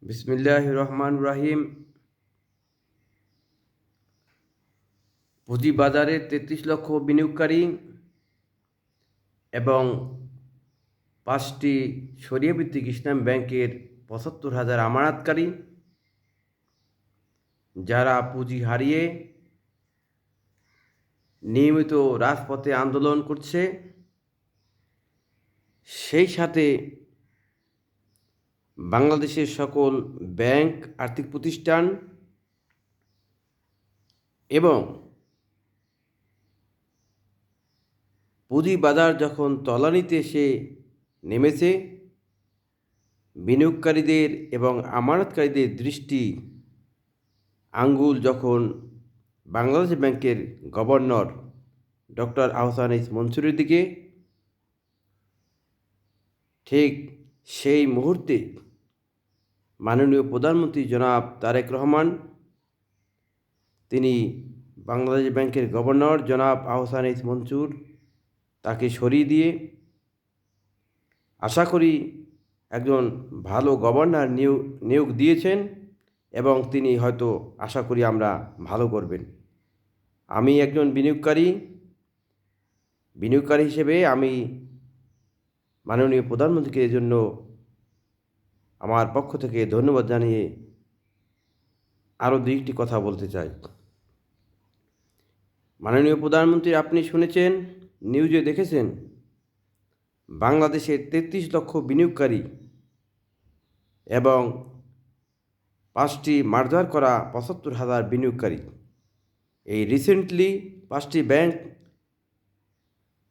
বিসমিল্লাহির রহমানির রহিম। পুঁজিবাজারে ৩৩ লক্ষ বিনিয়োগকারী এবং ৫টি শরিয়া ভিত্তিক ইসলাম ব্যাংকের ৭৫,০০০ আমানতকারী যারা পুঁজি হারিয়ে নিয়মিত রাজপথে আন্দোলন করছে, সেই সাথে বাংলাদেশের সকল ব্যাংক, আর্থিক প্রতিষ্ঠান এবং পুঁজিবাজার যখন তলানিতে এসে নেমেছে, বিনিয়োগকারীদের এবং আমানতকারীদের দৃষ্টি আঙ্গুল যখন বাংলাদেশ ব্যাংকের গভর্নর ডক্টর আহসান এইচ মনসুরের দিকে, ঠিক সেই মুহূর্তে মাননীয় প্রধানমন্ত্রী জনাব তারেক রহমান তিনি বাংলাদেশ ব্যাংকের গভর্নর জনাব আহসান এইচ মনসুর তাকে সরিয়ে দিয়ে আশা করি একজন ভালো গভর্নর নিয়োগ দিয়েছেন এবং তিনি হয়তো আশা করি আমরা ভালো করবেন। আমি একজন বিনিয়োগকারী হিসেবে আমি মাননীয় প্রধানমন্ত্রীকে এর জন্য আমার পক্ষ থেকে ধন্যবাদ জানিয়ে আরও দুইটি কথা বলতে চাই। মাননীয় প্রধানমন্ত্রী, আপনি শুনেছেন, নিউজে দেখেছেন, বাংলাদেশের ৩৩ লক্ষ বিনিয়োগকারী এবং ৫টি মার্জার করা ৭৫,০০০ বিনিয়োগকারী, এই রিসেন্টলি ৫টি ব্যাংক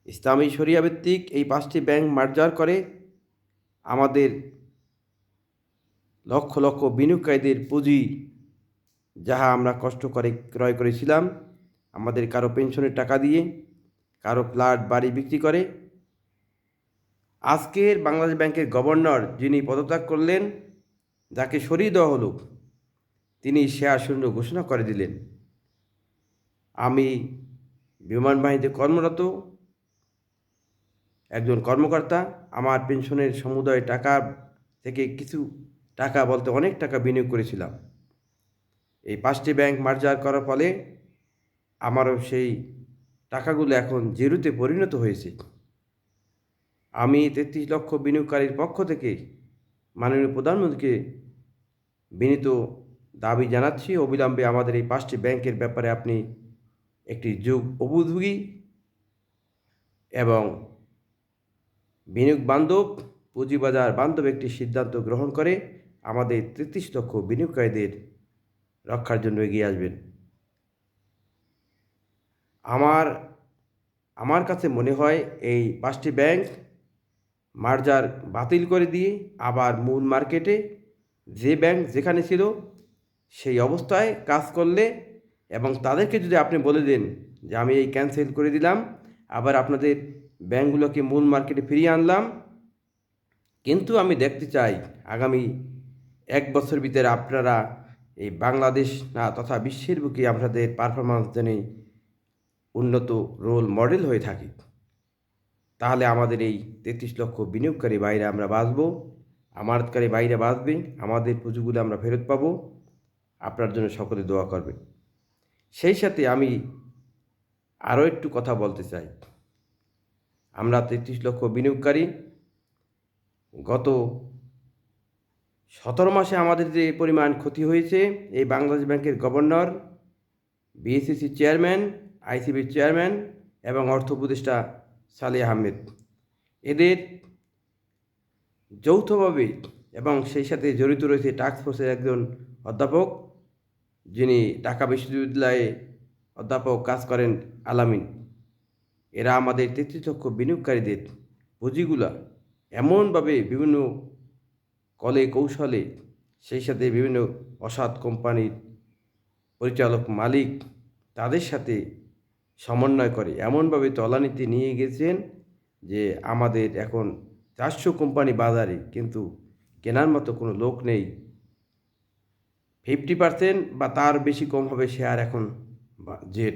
ইসলামী শরিয়া ভিত্তিক এই 5টি ব্যাংক মার্জার করে আমাদের লক্ষ লক্ষ বিনিয়োগকারীদের পুঁজি, যাহা আমরা কষ্ট করে ক্রয় করেছিলাম, আমাদের কারো পেনশনের টাকা দিয়ে, কারো ফ্ল্যাট বাড়ি বিক্রি করে, আজকের বাংলাদেশ ব্যাংকের গভর্নর যিনি পদত্যাগ করলেন, যাকে সরিয়ে দেওয়া হলো, তিনি শেয়ার শূন্য ঘোষণা করে দিলেন। আমি বিমান বাহিনীতে কর্মরত একজন কর্মকর্তা, আমার পেনশনের সমুদয় টাকা থেকে কিছু টাকা বলতে অনেক টাকা বিনিয়োগ করেছিলাম। এই 5টি ব্যাংক মার্জার করার ফলে আমারও সেই টাকাগুলো এখন জিরোতে পরিণত হয়েছে। আমি 33 লক্ষ বিনিয়োগকারীর পক্ষ থেকে মাননীয় প্রধানমন্ত্রীকে বিনীত দাবি জানাচ্ছি, অবিলম্বে আমাদের এই 5টি ব্যাংকের ব্যাপারে আপনি একটি উপযোগী এবং বিনিয়োগ বান্ধব, পুঁজিবাজার বান্ধব একটি সিদ্ধান্ত গ্রহণ করে আমাদের 33 লক্ষ বিনিয়োগকারীদের রক্ষার জন্য এগিয়ে আসবেন। আমার কাছে মনে হয় এই 5টি ব্যাংক মার্জার বাতিল করে দিয়ে আবার মূল মার্কেটে যে ব্যাংক যেখানে ছিল সেই অবস্থায় কাজ করলে, এবং তাদেরকে যদি আপনি বলে দেন যে আমি এই ক্যান্সেল করে দিলাম, আবার আপনাদের ব্যাংকগুলোকে মূল মার্কেটে ফিরিয়ে আনলাম, কিন্তু আমি দেখতে চাই আগামী 1 বছর ভিতরে আপনারা এই বাংলাদেশ না তথা বিশ্বের বুকে আপনাদের পারফরমেন্স যেন উন্নত রোল মডেল হয়ে থাকে। তাহলে আমাদের এই 33 লক্ষ বিনিয়োগকারী বাইরে আমরা বাঁচব, আমানতকারী বাইরে বাঁচবে, আমাদের পুঁজিগুলো আমরা ফেরত পাবো। আপনার জন্য সকলে দোয়া করবে। সেই সাথে আমি আরও একটু কথা বলতে চাই। আমরা 33 লক্ষ বিনিয়োগকারী, গত 17 মাসে আমাদের যে পরিমাণ ক্ষতি হয়েছে, এই বাংলাদেশ ব্যাংকের গভর্নর, বিএসইসি চেয়ারম্যান, আইসিবির চেয়ারম্যান এবং অর্থ উপদেষ্টা সালেহ আহমেদ, এদের যৌথভাবে এবং সেই সাথে জড়িত রয়েছে টাস্কফোর্সের একজন অধ্যাপক, যিনি ঢাকা বিশ্ববিদ্যালয়ে অধ্যাপক কাজ করেন, আলামিন। এরা আমাদের 33 লক্ষ বিনিয়োগকারীদের পুঁজিগুলা এমনভাবে বিভিন্ন কলে কৌশলে, সেই সাথে বিভিন্ন অসৎ কোম্পানির পরিচালক মালিক তাদের সাথে সমন্বয় করে এমনভাবে তলানিতে নিয়ে গেছেন যে আমাদের এখন 400 কোম্পানি বাজারে, কিন্তু কেনার মতো কোনো লোক নেই। 50% বা তার বেশি কম হবে শেয়ার এখন। যে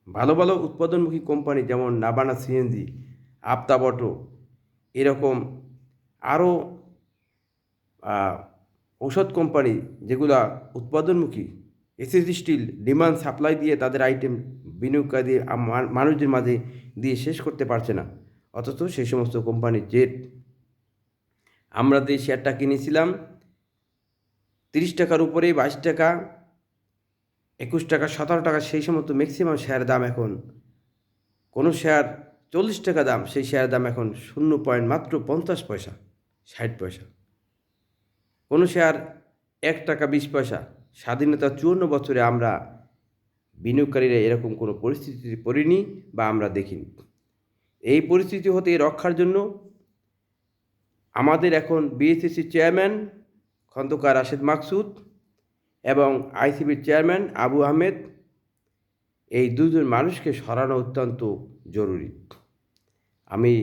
ভালো ভালো উৎপাদনমুখী কোম্পানি যেমন নাবানা সিএনজি, আপতাবটো, এরকম আরও ঔষধ কোম্পানি যেগুলা উৎপাদনমুখী, এসএসজি স্টিল ডিমান্ড সাপ্লাই দিয়ে তাদের আইটেম বিনিয়োগকারী মানুষদের মাঝে দিয়ে শেষ করতে পারছে না, অথচ সেই সমস্ত কোম্পানির জেট আমরা যে শেয়ারটা কিনেছিলাম 30 টাকার উপরে, 22 টাকা, 21 টাকা, 17 টাকা, সেই সমস্ত ম্যাক্সিমাম শেয়ার দাম এখন, কোনো শেয়ার 40 টাকা দাম, সেই শেয়ার দাম এখন 0 পয়েন্ট মাত্র 50 পয়সা, 60 পয়সা। কোনো শেয়ার 1 টাকা 20 পয়সা। স্বাধীনতা 54 বছরে আমরা বিনিয়োগকারীরা এরকম কোনো পরিস্থিতি পড়িনি বা আমরা দেখিনি। এই পরিস্থিতি হতে রক্ষার জন্য আমাদের এখন বিএসইসি চেয়ারম্যান খন্দকার রাশেদ মাকসুদ এবং আইসিবির চেয়ারম্যান আবু আহমেদ, এই দুজন মানুষকে সরানো অত্যন্ত জরুরি। আমি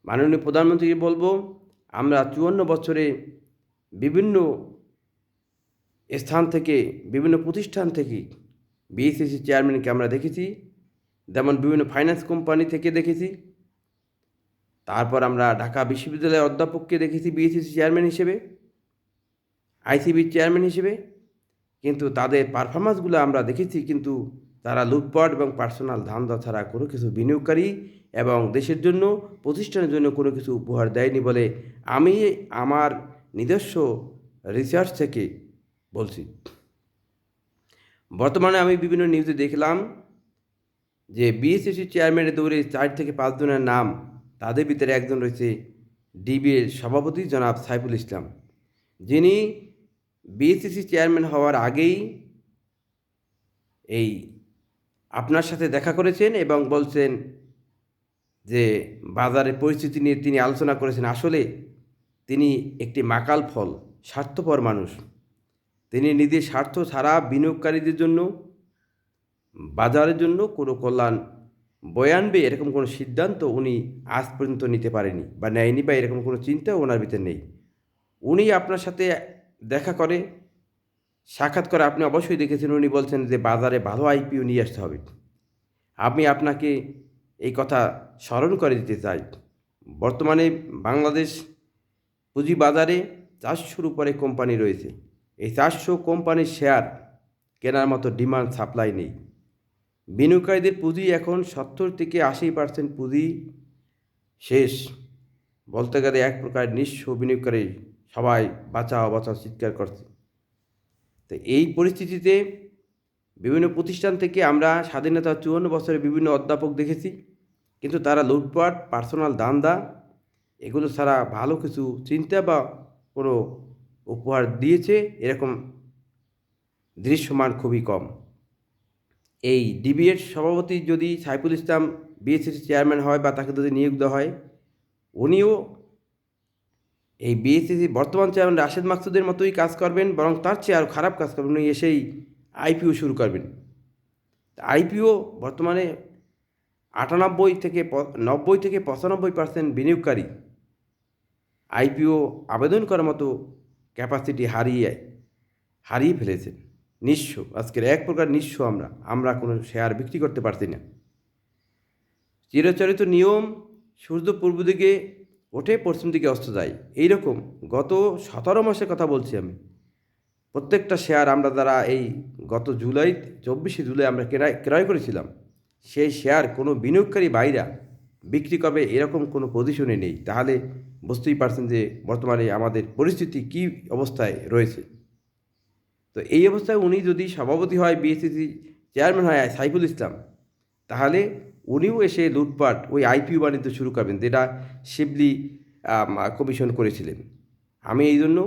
মাননীয় প্রধানমন্ত্রীকে বলবো, আমরা 54 বছরে বিভিন্ন স্থান থেকে, বিভিন্ন প্রতিষ্ঠান থেকে বিএসইসি চেয়ারম্যানকে আমরা দেখেছি, যেমন বিভিন্ন ফাইন্যান্স কোম্পানি থেকে দেখেছি, তারপর আমরা ঢাকা বিশ্ববিদ্যালয়ের অধ্যাপককে দেখেছি বিএসইসি চেয়ারম্যান হিসেবে, আইসিবির চেয়ারম্যান হিসেবে, কিন্তু তাদের পারফরমেন্সগুলো আমরা দেখেছি, কিন্তু তারা লুটপাট এবং পার্সোনাল ধান্দা ছাড়া কোনো কিছু বিনিয়োগকারী এবং দেশের জন্য, প্রতিষ্ঠানের জন্য কোনো কিছু উপহার দেয়নি বলে আমি আমার নিজস্ব রিসার্চ থেকে বলছি। বর্তমানে আমি বিভিন্ন নিউজে দেখলাম যে বিএসইসি চেয়ারম্যানের দৌড়ে 4 থেকে 5 জনের নাম, তাদের ভিতরে একজন রয়েছে ডিবির সভাপতি জনাব সাইফুল ইসলাম, যিনি বিএসইসি চেয়ারম্যান হওয়ার আগেই এই আপনার সাথে দেখা করেছেন এবং বলছেন যে বাজারের পরিস্থিতি নিয়ে তিনি আলোচনা করেছেন। আসলে তিনি একটি মাকাল ফল, স্বার্থপর মানুষ। তিনি নিজের স্বার্থ ছাড়া বিনিয়োগকারীদের জন্য, বাজারের জন্য কোনো কল্যাণ বয়ে আনবে এরকম কোনো সিদ্ধান্ত উনি আজ পর্যন্ত নিতে পারেনি বা নেয়নি, বা এরকম কোনো চিন্তাও ওনার ভিতরে নেই। উনি আপনার সাথে দেখা করে, সাক্ষাৎ করে, আপনি অবশ্যই দেখেছেন, উনি বলছেন যে বাজারে ভালো আইপিও নিয়ে আসতে হবে। আমি আপনাকে এই কথা স্মরণ করে দিতে চাই, বর্তমানে বাংলাদেশ পুঁজি বাজারে 400-র উপরে কোম্পানি রয়েছে। এই 400 কোম্পানির শেয়ার কেনার মতো ডিমান্ড সাপ্লাই নেই। বিনিয়োগকারীদের পুঁজি এখন 70 থেকে 80% পুঁজি শেষ, বলতে গেলে এক প্রকার নিঃস্ব বিনিয়োগকারী, সবাই বাঁচাও বাঁচাও চিৎকার করছে। তো এই পরিস্থিতিতে বিভিন্ন প্রতিষ্ঠান থেকে আমরা স্বাধীনতা 54 বছরে বিভিন্ন অধ্যাপক দেখেছি, কিন্তু তারা লুটপাট, পার্সোনাল ধান্দা এগুলো ছাড়া ভালো কিছু চিন্তা বা কোনো উপহার দিয়েছে এরকম দৃশ্যমান খুবই কম। এই ডিবিএর সভাপতি যদি সাইফুল ইসলাম বিএসইসি চেয়ারম্যান হয় বা তাকে যদি নিয়োগ দেওয়া হয়, উনিও এই বিএসইসি বর্তমান চেয়ারম্যান রাশেদ মাকসুদের মতোই কাজ করবেন, বরং তার চেয়ে আরও খারাপ কাজ করবেন। উনি এসেই আইপিও শুরু করবেন। আইপিও বর্তমানে 98 থেকে 90 থেকে 95% বিনিয়োগকারী আইপিও আবেদন করার মতো ক্যাপাসিটি হারিয়ে ফেলেছেন। নিঃস্ব, আজকের এক প্রকার নিঃস্ব। আমরা কোনো শেয়ার বিক্রি করতে পারছি না। চিরাচরিত নিয়ম, সূর্য পূর্ব দিকে ওঠে, পশ্চিম দিকে অস্ত যায়, এইরকম গত 17 মাসের কথা বলছি আমি। প্রত্যেকটা শেয়ার আমরা যারা এই গত 24শে জুলাই আমরা ক্রয় করেছিলাম, সেই শেয়ার কোনো বিনিয়োগকারী বাইরা বিক্রি করবে এরকম কোনো পজিশনে নেই। তাহলে বুঝতেই পারছেন যে বর্তমানে আমাদের পরিস্থিতি কী অবস্থায় রয়েছে। তো এই অবস্থায় উনি যদি সভাপতি হয়, বিএসইসি চেয়ারম্যান হয় সাইফুল ইসলাম, তাহলে উনিও এসে লুটপাট ওই আইপিও বাণিজ্য শুরু করবেন, যেটা শিবলি কমিশন করেছিলেন। আমি এই জন্য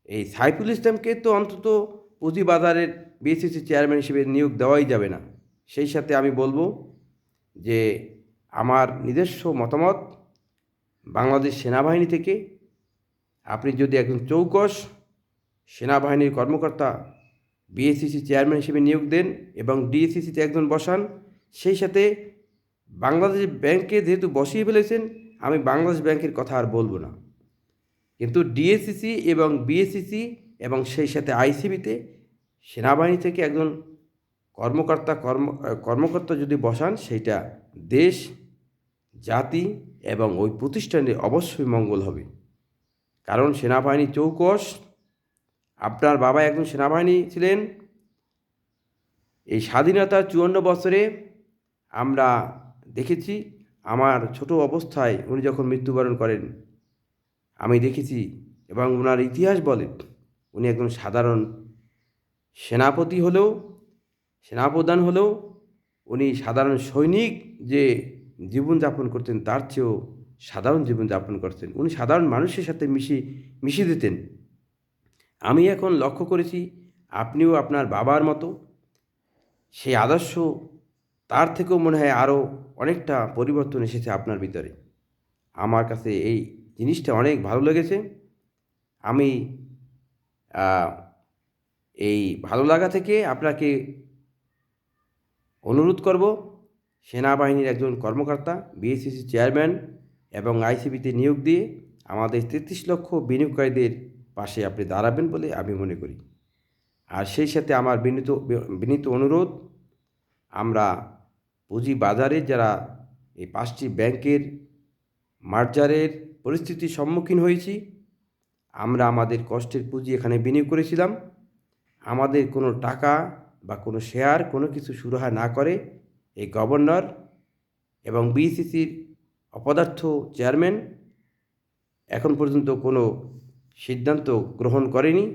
এই সাইফুল ইসলামকে তো অন্তত পুঁজিবাজারের বিএসইসি চেয়ারম্যান হিসেবে নিয়োগ দেওয়াই যাবে না। সেই সাথে আমি বলবো যে আমার নিজস্ব মতামত, বাংলাদেশ সেনাবাহিনী থেকে আপনি যদি একজন চৌকস সেনাবাহিনীর কর্মকর্তা বিএসইসি চেয়ারম্যান হিসেবে নিয়োগ দেন এবং ডিএসইসিতে একজন বসান, সেই সাথে বাংলাদেশ ব্যাংকে যেহেতু বসিয়ে ফেলেছেন, আমি বাংলাদেশ ব্যাংকের কথা আর বলবো না, কিন্তু ডিএসইসি এবং বিএসইসি এবং সেই সাথে আইসিবিতে সেনাবাহিনী থেকে একজন কর্মকর্তা যদি বসান, সেইটা দেশ, জাতি এবং ওই প্রতিষ্ঠানের অবশ্যই মঙ্গল হবে। কারণ সেনাবাহিনী চৌকস, আপনার বাবা একজন সেনাবাহিনী ছিলেন। এই স্বাধীনতার 54 বছরে আমরা দেখেছি, আমার ছোট অবস্থায় উনি যখন মৃত্যুবরণ করেন আমি দেখেছি, এবং ওনার ইতিহাস বলে উনি একজন সাধারণ সেনাপতি হলেও, সেনাপ্রধান হলেও উনি সাধারণ সৈনিক যে জীবনযাপন করতেন তার চেয়েও সাধারণ জীবনযাপন করতেন। উনি সাধারণ মানুষের সাথে মিশে দিতেন। আমি এখন লক্ষ্য করেছি আপনিও আপনার বাবার মতো সেই আদর্শ, তার থেকেও মনে হয় আরও অনেকটা পরিবর্তন এসেছে আপনার ভিতরে। আমার কাছে এই জিনিসটা অনেক ভালো লেগেছে। আমি এই ভালো লাগা থেকে আপনাকে অনুরোধ করব, সেনাবাহিনীর একজন কর্মকর্তা, বিএসসিসি চেয়ারম্যান এবং আইসিবিতে নিয়োগ দিয়ে আমাদের 33 লক্ষ বিনিয়োগকারীদের পাশে আপনি দাঁড়াবেন বলে আমি মনে করি। আর সেই সাথে আমার বিনীত অনুরোধ, আমরা পুঁজি বাজারে যারা এই 5টি ব্যাংকের মার্জারের পরিস্থিতির সম্মুখীন হয়েছি, আমরা আমাদের কষ্টের পুঁজি এখানে বিনিয়োগ করেছিলাম। আমাদের কোনো টাকা বা কোনো শেয়ার কোনো কিছু সুরাহা না করে এই গভর্নর এবং বিসিসির অপদার্থ চেয়ারম্যান এখন পর্যন্ত কোনো সিদ্ধান্ত গ্রহণ করেনি।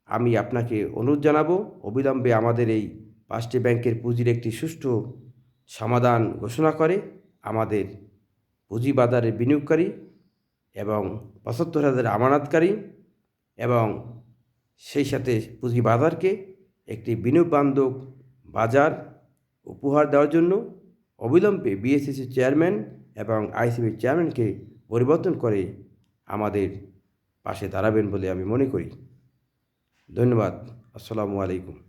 আমি আপনাকে অনুরোধ জানাবো অবিলম্বে আমাদের এই 5টি ব্যাংকের পুঁজির একটি সুষ্ঠু সমাধান ঘোষণা করে আমাদের পুঁজিবাজারে বিনিয়োগকারী এবং 75,000 আমানতকারী এবং সেই সাথে পুঁজিবাজারকে একটি বিনিয়োগ বান্ধব বাজার উপহার দেওয়ার জন্য অবিলম্বে বিএসসিসি চেয়ারম্যান এবং আইসিবির চেয়ারম্যানকে পরিবর্তন করে আমাদের পাশে দাঁড়াবেন বলে আমি মনে করি। ধন্যবাদ। আসসালামু আলাইকুম।